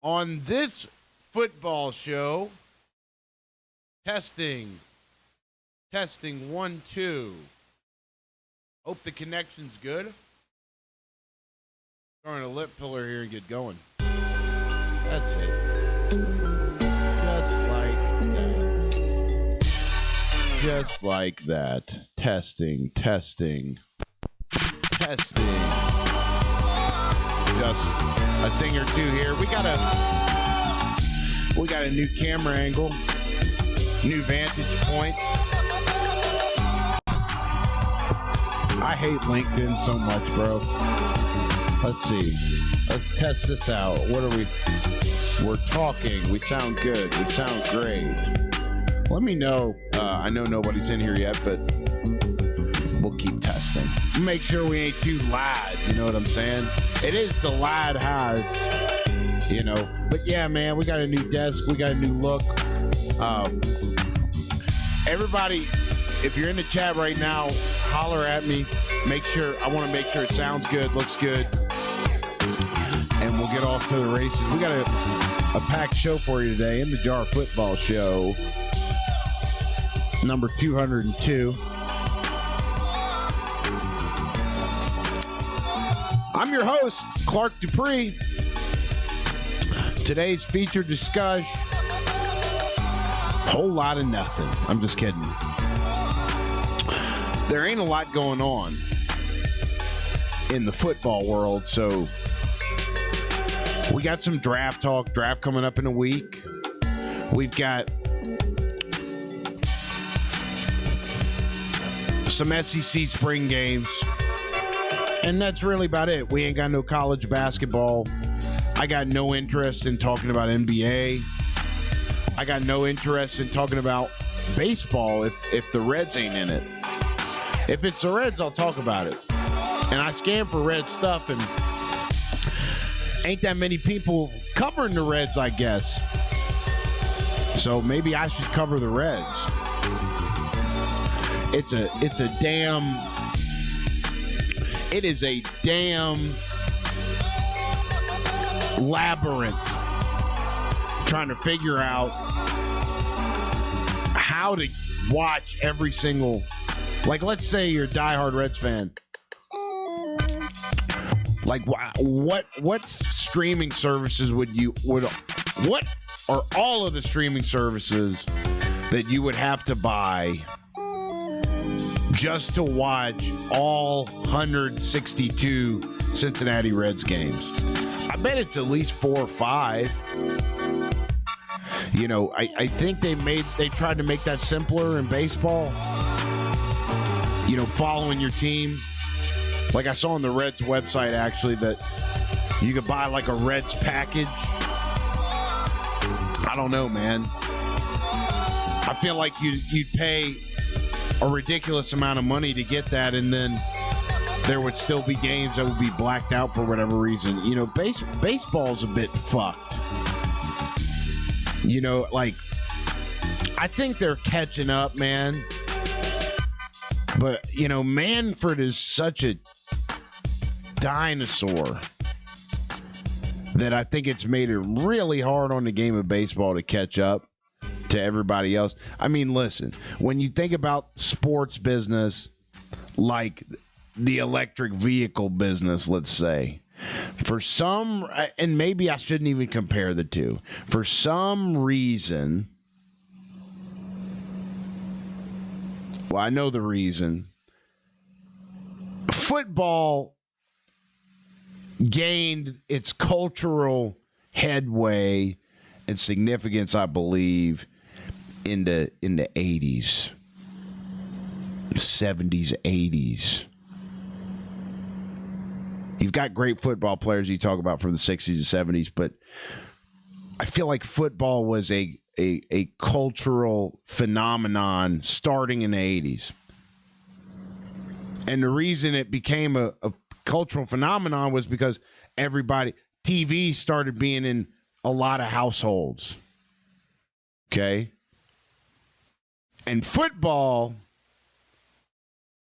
On this football show, testing 1 2. Hope the connection's good. Throwing a lip pillar here and get going. That's it. Just like that. Just like that. Testing. Just a thing or two here. We got a new camera angle, new vantage point. I hate LinkedIn so much, bro. Let's see. Let's test this out. What are we? We're talking. We sound good. We sound great. Let me know. I know nobody's in here yet, but we'll keep testing. Make sure we ain't too loud. You know what I'm saying? It is the loud house, you know. But yeah, man, we got a new desk. We got a new look. Everybody, if you're in the chat right now, holler at me. I want to make sure it sounds good, looks good, and we'll get off to the races. We got a packed show for you today in the Jar Football Show, number 202. I'm your host, Clark Dupree. Today's featured discussion, whole lot of nothing. I'm just kidding. There ain't a lot going on in the football world, so we got some draft talk. Draft coming up in a week. We've got some SEC spring games. And that's really about it. We ain't got no college basketball. I got no interest in talking about NBA. I got no interest in talking about baseball if the Reds ain't in it. If it's the Reds, I'll talk about it. And I scan for Red stuff, and ain't that many people covering the Reds, I guess. So maybe I should cover the Reds. It is a damn labyrinth trying to figure out how to watch every single, like, let's say you're a diehard Reds fan. Like, what streaming services what are all of the streaming services that you would have to buy just to watch all 162 Cincinnati Reds games? I bet it's at least 4 or 5. You know, I think they tried to make that simpler in baseball. You know, following your team. Like I saw on the Reds website, actually, that you could buy like a Reds package. I don't know, man. I feel like you'd pay a ridiculous amount of money to get that, and then there would still be games that would be blacked out for whatever reason. You know, baseball's a bit fucked. You know, like, I think they're catching up, man. But, you know, Manfred is such a dinosaur that I think it's made it really hard on the game of baseball to catch up to everybody else. I mean, listen, when you think about sports business, like the electric vehicle business, let's say, for some, and maybe I shouldn't even compare the two, for some reason, well, I know the reason, football gained its cultural headway and significance, I believe, in the 80s, 70s, 80s. You've got great football players you talk about from the 60s and 70s, but I feel like football was a cultural phenomenon starting in the 80s. And the reason it became a cultural phenomenon was because TV started being in a lot of households. Okay? And football,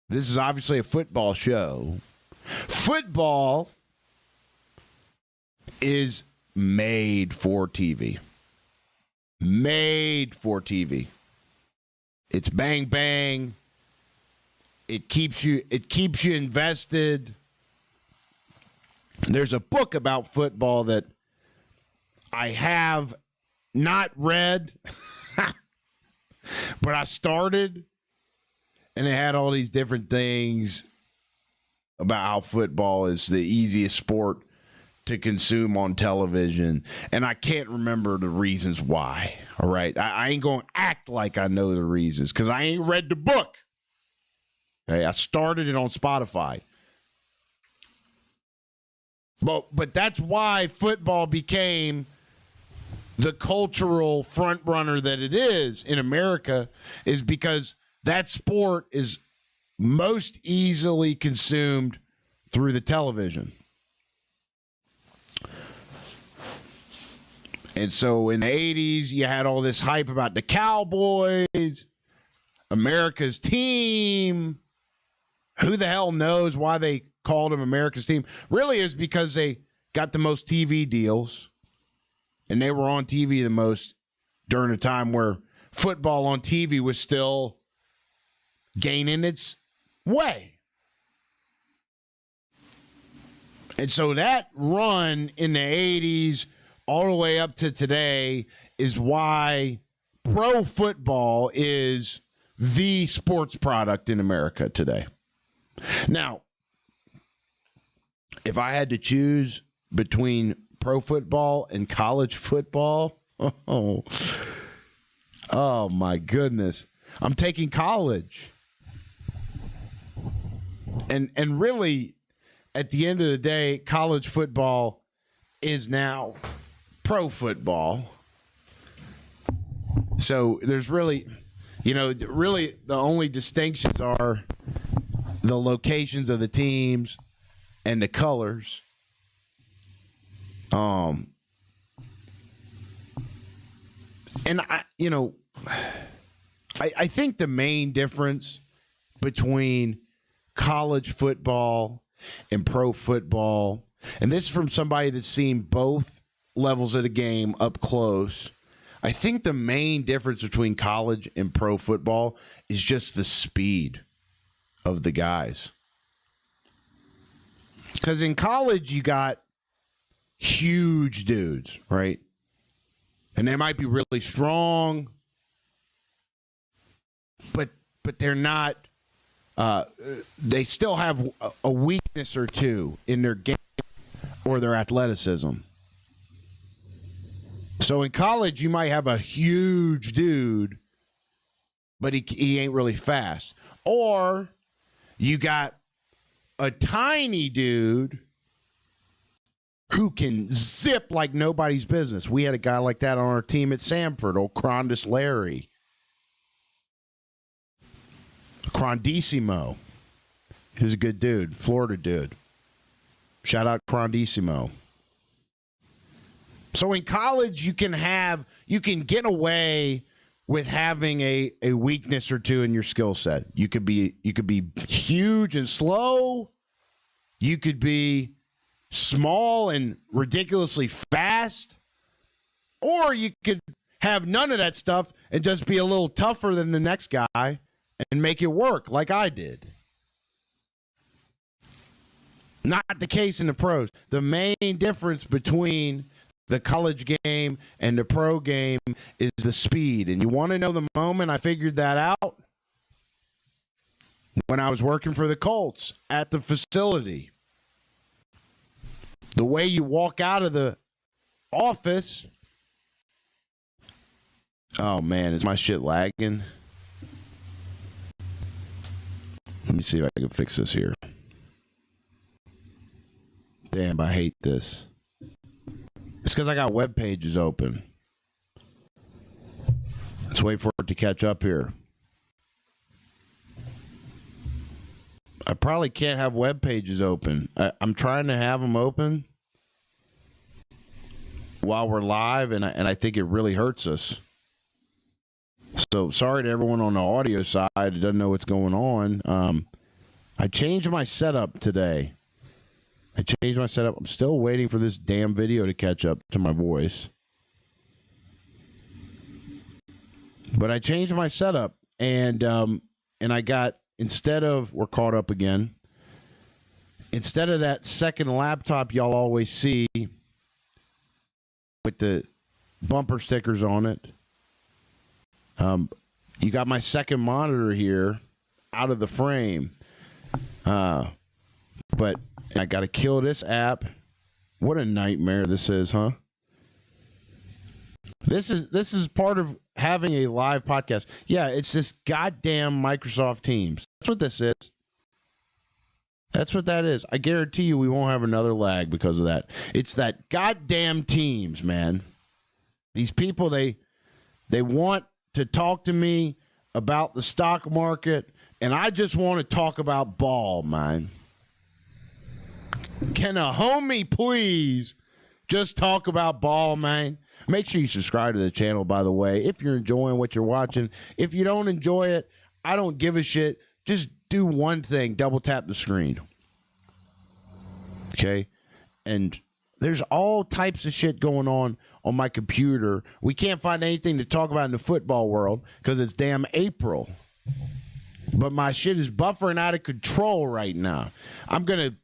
this is obviously a football show. Football is made for TV. Made for TV. It's bang bang. It keeps you invested. There's a book about football that I have not read, but I started, and it had all these different things about how football is the easiest sport to consume on television, and I can't remember the reasons why. All right, I ain't gonna act like I know the reasons because I ain't read the book. Okay, I started it on Spotify, but that's why football became the cultural front runner that it is in America, is because that sport is most easily consumed through the television. And so in the 80s, you had all this hype about the Cowboys, America's team. Who the hell knows why they called them America's team? Really is because they got the most TV deals, and they were on TV the most during a time where football on TV was still gaining its way. And so that run in the 80s all the way up to today is why pro football is the sports product in America today. Now, if I had to choose between pro football and college football, oh my goodness, I'm taking college. And really, at the end of the day, college football is now pro football. So there's really, really the only distinctions are the locations of the teams and the colors. And I think the main difference between college football and pro football, and this is from somebody that's seen both levels of the game up close, I think the main difference between college and pro football is just the speed of the guys. Because in college, you got huge dudes, right? And they might be really strong, but they're not, they still have a weakness or two in their game or their athleticism. So in college, you might have a huge dude, but he ain't really fast. Or you got a tiny dude who can zip like nobody's business. We had a guy like that on our team at Samford, old Crondis Larry. Crondissimo. He was a good dude, Florida dude. Shout out Crondissimo. So in college, you can get away with having a weakness or two in your skill set. You could be huge and slow. You could be small and ridiculously fast. Or you could have none of that stuff and just be a little tougher than the next guy and make it work like I did. Not the case in the pros. The main difference between the college game and the pro game is the speed. And you want to know the moment I figured that out? When I was working for the Colts at the facility. The way you walk out of the office. Oh, man, is my shit lagging? Let me see if I can fix this here. Damn, I hate this. It's because I got web pages open. Let's wait for it to catch up here. I probably can't have web pages open. I'm trying to have them open while we're live, and I think it really hurts us. So sorry to everyone on the audio side who doesn't know what's going on. I changed my setup today. I changed my setup. I'm still waiting for this damn video to catch up to my voice. But I changed my setup, and I got, we're caught up again. Instead of that second laptop y'all always see with the bumper stickers on it, you got my second monitor here out of the frame. But I got to kill this app. What a nightmare this is, huh? This is part of having a live podcast. Yeah, it's this goddamn Microsoft Teams. That's what this is. That's what that is. I guarantee you we won't have another lag because of that. It's that goddamn Teams, man. These people, they want to talk to me about the stock market, and I just want to talk about ball, man. Can a homie please just talk about ball, man? Make sure you subscribe to the channel, by the way, if you're enjoying what you're watching. If you don't enjoy it, I don't give a shit. Just do one thing, double tap the screen. Okay? And there's all types of shit going on my computer. We can't find anything to talk about in the football world because it's damn April. But my shit is buffering out of control right now. I'm going to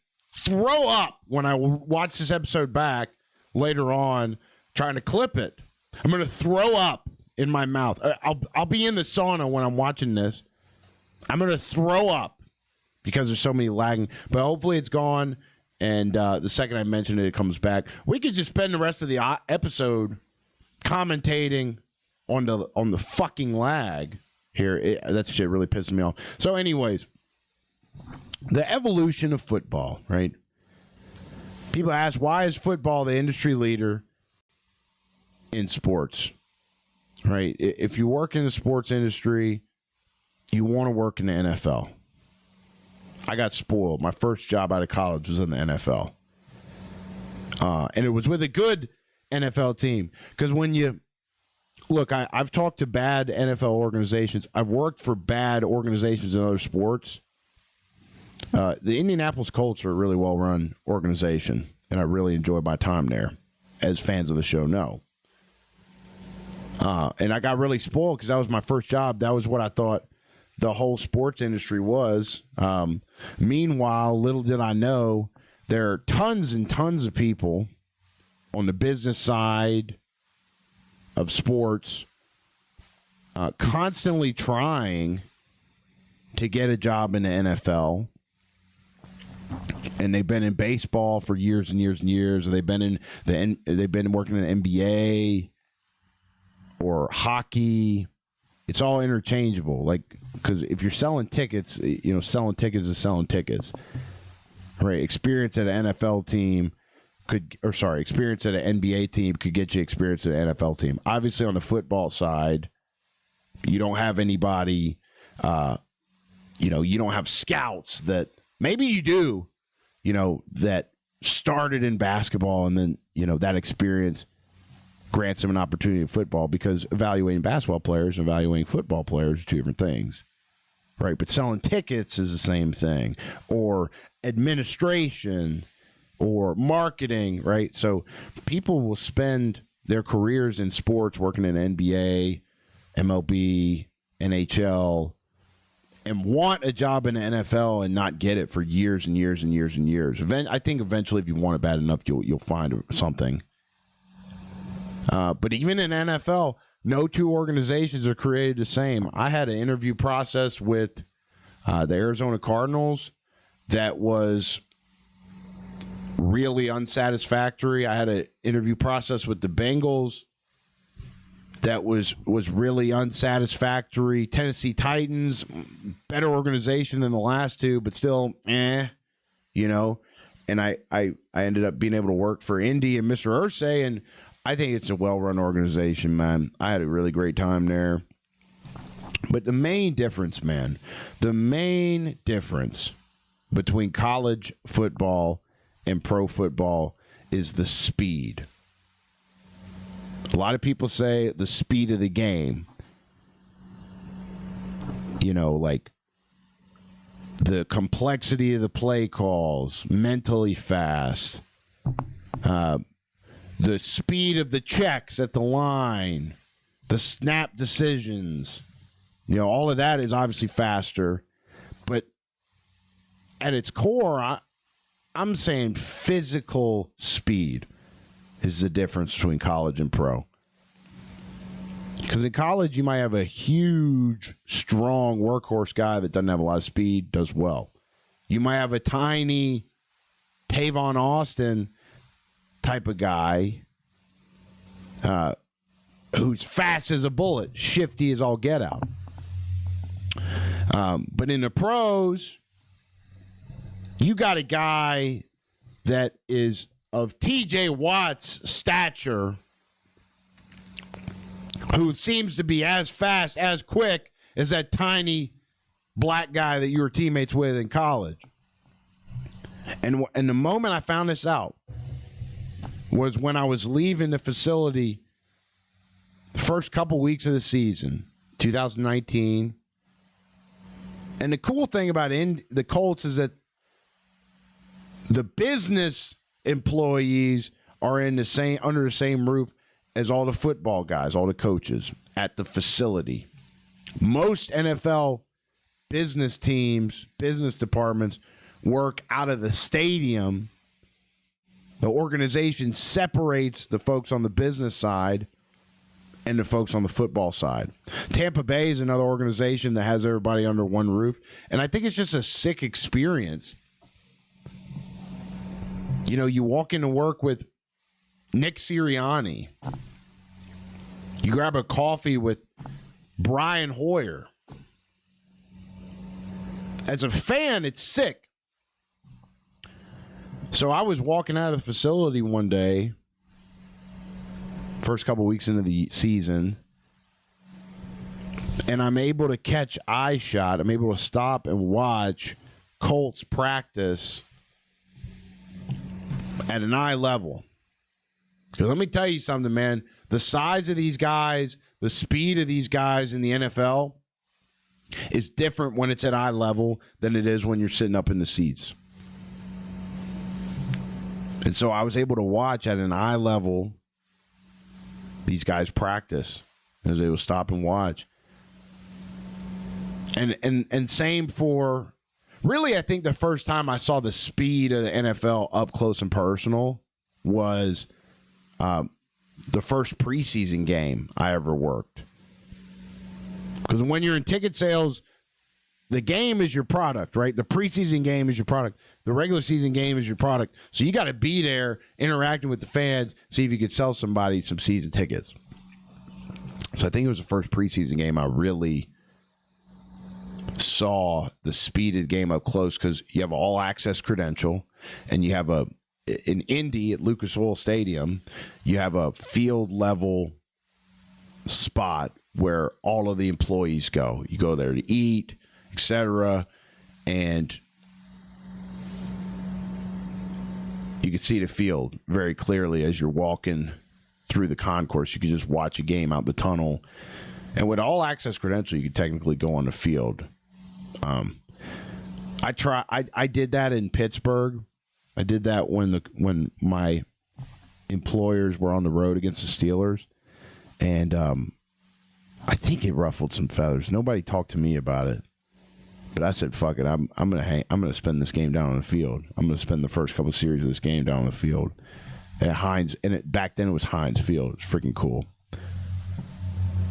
throw up when I watch this episode back later on trying to clip it. I'm going to throw up in my mouth. I'll be in the sauna when I'm watching this. I'm going to throw up because there's so many lagging. But hopefully it's gone, and the second I mention it, it comes back. We could just spend the rest of the episode commentating on the fucking lag here. That shit really pisses me off. So anyways, the evolution of football, right? People ask, why is football the industry leader in sports, right? If you work in the sports industry, you want to work in the NFL. I got spoiled. My first job out of college was in the NFL. And it was with a good NFL team. Because when you look, I've talked to bad NFL organizations. I've worked for bad organizations in other sports. The Indianapolis Colts are a really well-run organization, and I really enjoyed my time there, as fans of the show know. And I got really spoiled because that was my first job. That was what I thought the whole sports industry was. Meanwhile, little did I know, there are tons and tons of people on the business side of sports constantly trying to get a job in the NFL. And they've been in baseball for years and years and years. Or they've been working in the NBA or hockey. It's all interchangeable. Like, because if you're selling tickets, selling tickets is selling tickets. Right? Experience at an NFL team experience at an NBA team could get you experience at an NFL team. Obviously, on the football side, you don't have anybody. You don't have scouts that. Maybe you do, that started in basketball and then, that experience grants them an opportunity in football, because evaluating basketball players and evaluating football players are two different things, right? But selling tickets is the same thing, or administration or marketing, right? So people will spend their careers in sports working in NBA, MLB, NHL, and want a job in the NFL and not get it for years and years and years and years. I think eventually, if you want it bad enough, you'll find something. But even in NFL, no two organizations are created the same. I had an interview process with the Arizona Cardinals that was really unsatisfactory. I had an interview process with the Bengals that was really unsatisfactory. Tennessee Titans, better organization than the last two, but still, And I ended up being able to work for Indy and Mr. Irsay, and I think it's a well-run organization, man. I had a really great time there. But the main difference between college football and pro football is the speed. A lot of people say the speed of the game. Like the complexity of the play calls, mentally fast, the speed of the checks at the line, the snap decisions. All of that is obviously faster. But at its core, I'm saying physical speed is the difference between college and pro. Because in college, you might have a huge, strong workhorse guy that doesn't have a lot of speed, does well. You might have a tiny Tavon Austin type of guy who's fast as a bullet, shifty as all get out. But in the pros, you got a guy that is of TJ Watt's stature who seems to be as fast, as quick as that tiny black guy that you were teammates with in college. And the moment I found this out was when I was leaving the facility the first couple weeks of the season, 2019. And the cool thing about the Colts is that the business employees are under the same roof as all the football guys, all the coaches at the facility. Most NFL business teams, business departments work out of the stadium. The organization separates the folks on the business side and the folks on the football side. Tampa Bay is another organization that has everybody under one roof. And I think it's just a sick experience. You walk into work with Nick Sirianni. You grab a coffee with Brian Hoyer. As a fan, it's sick. So I was walking out of the facility one day, first couple weeks into the season, and I'm able to catch eye shot. I'm able to stop and watch Colts practice at an eye level. Because let me tell you something, man. The size of these guys, the speed of these guys in the NFL is different when it's at eye level than it is when you're sitting up in the seats. And so I was able to watch at an eye level these guys practice. I was able to stop and watch. And same for, really, I think the first time I saw the speed of the NFL up close and personal was the first preseason game I ever worked. Because when you're in ticket sales, the game is your product, right? The preseason game is your product. The regular season game is your product. So you got to be there interacting with the fans, see if you could sell somebody some season tickets. So I think it was the first preseason game I really saw the speeded game up close, because you have an all-access credential, and you have in Indy at Lucas Oil Stadium, you have a field-level spot where all of the employees go. You go there to eat, etc., and you can see the field very clearly as you're walking through the concourse. You can just watch a game out the tunnel. And with all access credential, you can technically go on the field. I did that in Pittsburgh. I did that when my employers were on the road against the Steelers, and I think it ruffled some feathers. Nobody talked to me about it, but I said, "Fuck it, I'm gonna spend this game down on the field. I'm gonna spend the first couple series of this game down on the field at Heinz." And back then it was Heinz Field. It's freaking cool.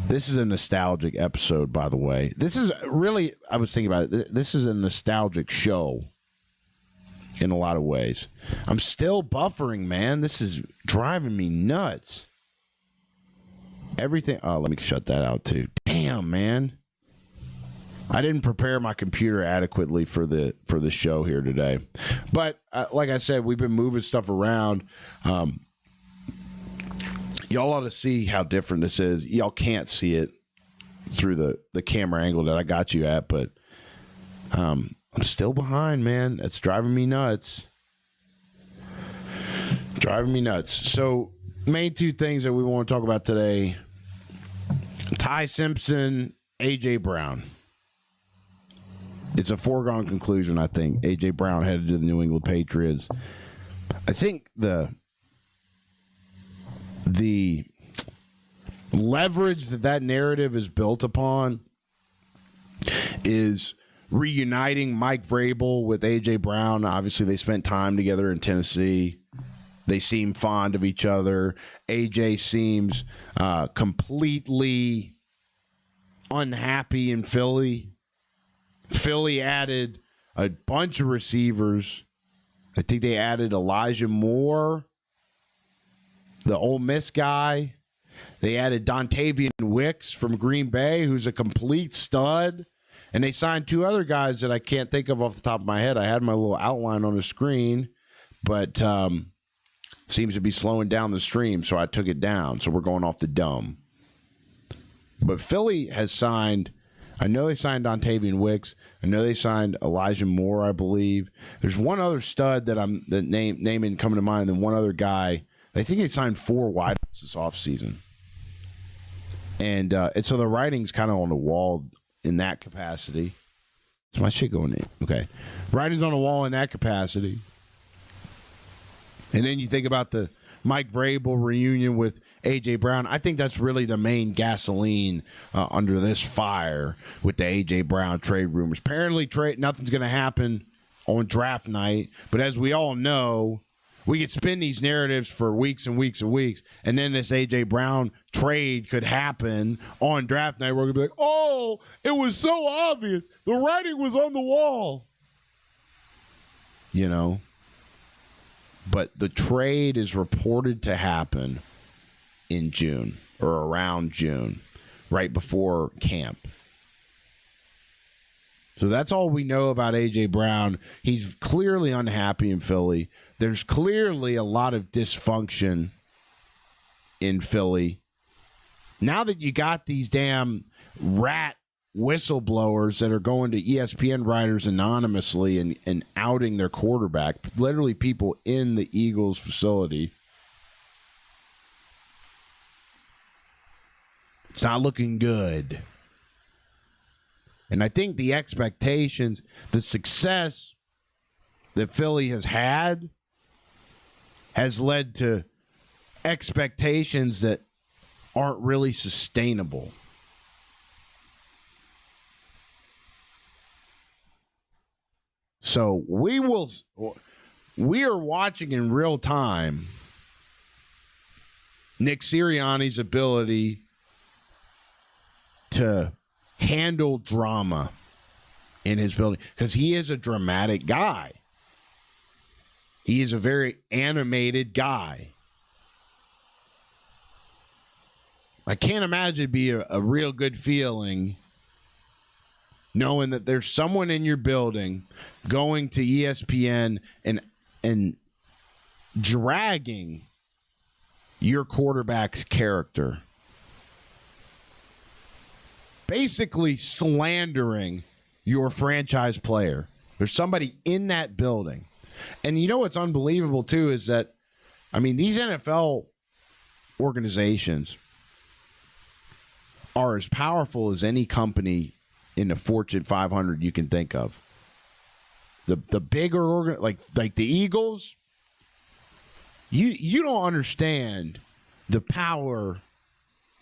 This is a nostalgic episode, by the way. This is really, I was thinking about it, this is a nostalgic show in a lot of ways. I'm still buffering, man. This is driving me nuts. Everything. Oh, let me shut that out, too. Damn, man. I didn't prepare my computer adequately for the show here today. But like I said, we've been moving stuff around. Y'all ought to see how different this is. Y'all can't see it through the camera angle that I got you at, but I'm still behind, man. It's driving me nuts. Driving me nuts. So, main two things that we want to talk about today: Ty Simpson, A.J. Brown. it's a foregone conclusion, I think. A.J. Brown headed to the New England Patriots. I think the leverage that narrative is built upon is reuniting Mike Vrabel with A.J. Brown. Obviously, they spent time together in Tennessee. They seem fond of each other. A.J. seems completely unhappy in Philly. Philly added a bunch of receivers. I think they added Elijah Moore, the Ole Miss guy. They added Dontavian Wicks from Green Bay, who's a complete stud. And they signed two other guys that I can't think of off the top of my head. I had my little outline on the screen, but seems to be slowing down the stream, so I took it down. So we're going off the dome. But Philly has signed, I know they signed Dontavian Wicks. I know they signed Elijah Moore, I believe. There's one other stud that name isn't coming to mind, and then one other guy. I think they signed 4 wideouts this offseason. And so the writing's kind of on the wall in that capacity. Is my shit going in? Okay. Writing's on the wall in that capacity. And then you think about the Mike Vrabel reunion with A.J. Brown. I think that's really the main gasoline under this fire with the A.J. Brown trade rumors. Apparently, nothing's going to happen on draft night. But as we all know, we could spin these narratives for weeks and weeks and weeks. And then this A.J. Brown trade could happen on draft night. We're going to be like, oh, it was so obvious. The writing was on the wall. You know? But the trade is reported to happen in June or around June, right before camp. So that's all we know about A.J. Brown. He's clearly unhappy in Philly. There's clearly a lot of dysfunction in Philly. Now that you got these damn rat whistleblowers that are going to ESPN writers anonymously and outing their quarterback, literally people in the Eagles facility, it's not looking good. And I think the expectations, the success that Philly has had has led to expectations that aren't really sustainable. So we are watching in real time Nick Sirianni's ability to handle drama in his building, because he is a dramatic guy. He is a very animated guy. I can't imagine it'd be a real good feeling knowing that there's someone in your building going to ESPN and dragging your quarterback's character. Basically slandering your franchise player. There's somebody in that building. And you know what's unbelievable, too, is that, I mean, these NFL organizations are as powerful as any company in the Fortune 500 you can think of. The bigger like the Eagles, you don't understand the power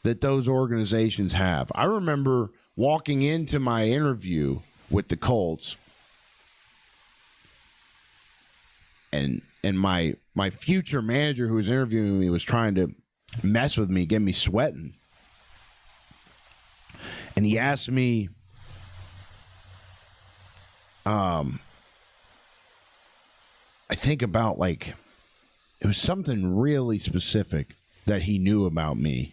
that those organizations have. I remember walking into my interview with the Colts, and my future manager who was interviewing me was trying to mess with me, get me sweating. And he asked me, I think about it was something really specific that he knew about me.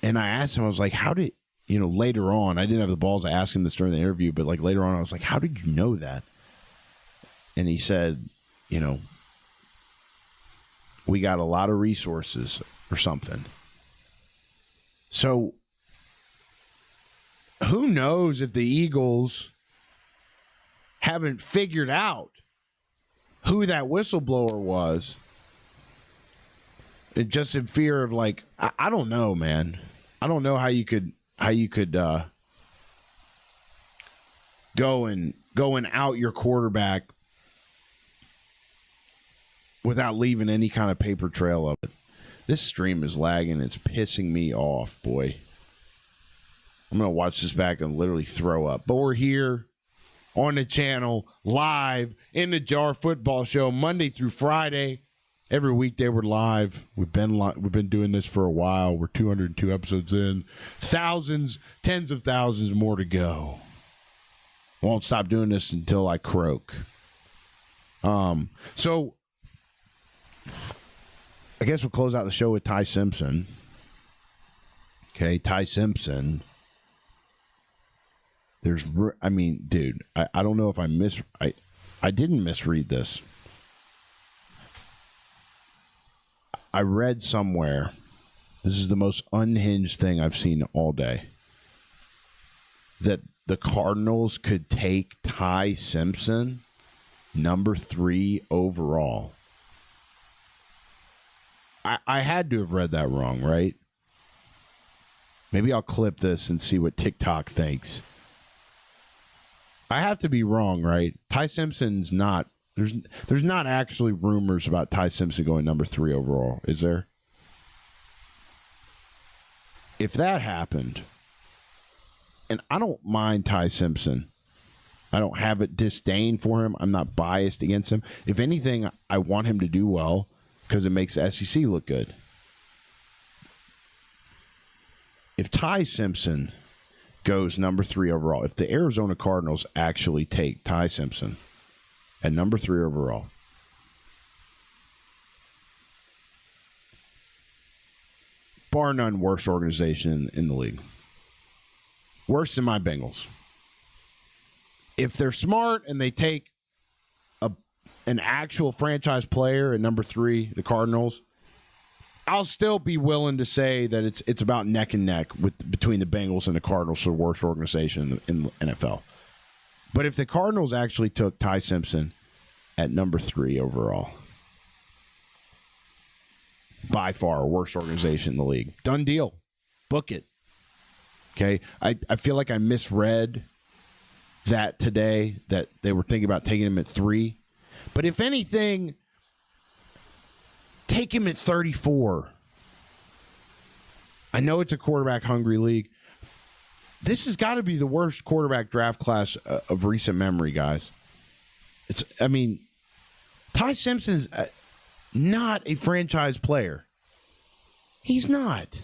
And I asked him, I was like, how did, later on, I didn't have the balls to ask him this during the interview, but later on I was like, how did you know that? And he said, we got a lot of resources or something. So who knows if the Eagles haven't figured out who that whistleblower was. Just in fear of I don't know, man. I don't know how you could going out your quarterback without leaving any kind of paper trail of it. This stream is lagging. It's pissing me off, boy. I'm going to watch this back and literally throw up. But we're here on the channel, live in the Jar Football Show, Monday through Friday. Every weekday we're live. We've been doing this for a while. We're 202 episodes in. Thousands, tens of thousands more to go. Won't stop doing this until I croak. So I guess we'll close out the show with Ty Simpson. Okay, Ty Simpson. Dude, I don't know if I didn't misread this. I read somewhere, this is the most unhinged thing I've seen all day, that the Cardinals could take Ty Simpson, number 3 overall. I had to have read that wrong, right? Maybe I'll clip this and see what TikTok thinks. I have to be wrong, right? Ty Simpson's not. There's not actually rumors about Ty Simpson going number 3 overall, is there? If that happened, and I don't mind Ty Simpson. I don't have a disdain for him. I'm not biased against him. If anything, I want him to do well because it makes the SEC look good. If Ty Simpson goes number 3 overall, if the Arizona Cardinals actually take Ty Simpson at number 3 overall, bar none, worst organization in the league. Worse than my Bengals. If they're smart and they take an actual franchise player at number 3, the Cardinals, I'll still be willing to say that it's about neck and neck between the Bengals and the Cardinals for the worst organization in the NFL. But if the Cardinals actually took Ty Simpson at number 3 overall, by far worst organization in the league. Done deal. Book it. Okay? I feel like I misread that today, that they were thinking about taking him at 3. But if anything, take him at 34. I know it's a quarterback-hungry league. This has got to be the worst quarterback draft class of recent memory, guys. Ty Simpson's not a franchise player. He's not.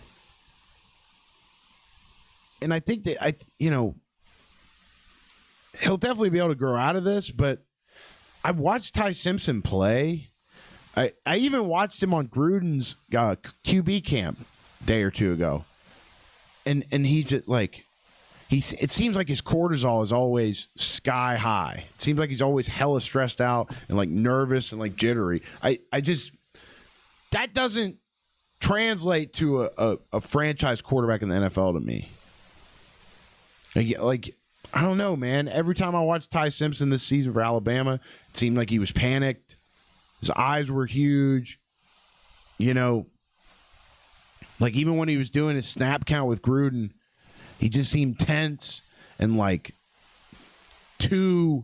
And I think that, he'll definitely be able to grow out of this, but I watched Ty Simpson play. I even watched him on Gruden's QB camp a day or two ago. And he's just like, it seems like his cortisol is always sky high. It seems like he's always hella stressed out and like nervous and like jittery. That doesn't translate to a franchise quarterback in the NFL to me. Like, I don't know, man. Every time I watched Ty Simpson this season for Alabama, it seemed like he was panicked. His eyes were huge. Like even when he was doing his snap count with Gruden, he just seemed tense and like too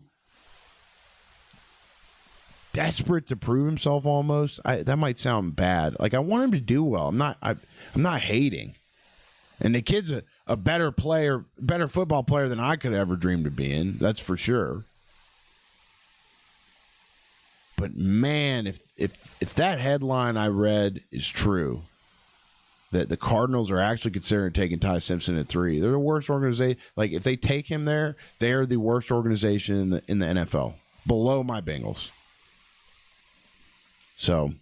desperate to prove himself almost. That might sound bad. Like I want him to do well. I'm not hating. And the kid's a better player, better football player than I could ever dream of being. That's for sure. But man, if that headline I read is true, that the Cardinals are actually considering taking Ty Simpson at 3, they're the worst organization. Like if they take him there, they are the worst organization in the NFL, below my Bengals. So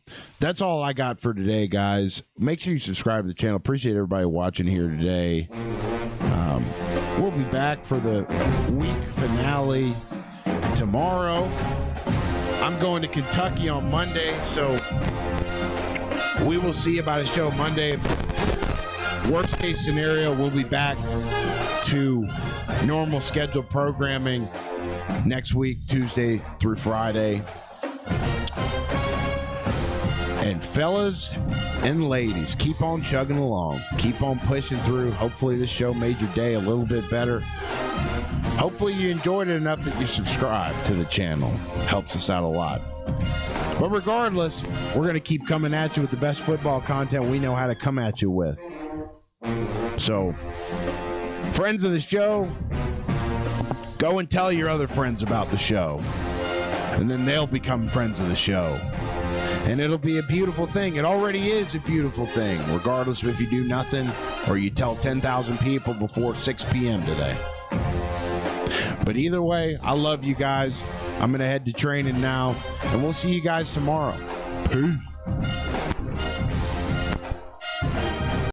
that's all I got for today, guys. Make sure you subscribe to the channel. Appreciate everybody watching here today. We'll be back for the week finale tomorrow. I'm going to Kentucky on Monday, so we will see about a show Monday. Worst case scenario, we'll be back to normal scheduled programming next week, Tuesday through Friday. And fellas and ladies, keep on chugging along. Keep on pushing through. Hopefully this show made your day a little bit better. Hopefully you enjoyed it enough that you subscribe to the channel. Helps us out a lot. But regardless, we're going to keep coming at you with the best football content we know how to come at you with. So, friends of the show, go and tell your other friends about the show. And then they'll become friends of the show. And it'll be a beautiful thing. It already is a beautiful thing, regardless of if you do nothing or you tell 10,000 people before 6 p.m. today. But either way, I love you guys. I'm going to head to training now, and we'll see you guys tomorrow. Peace.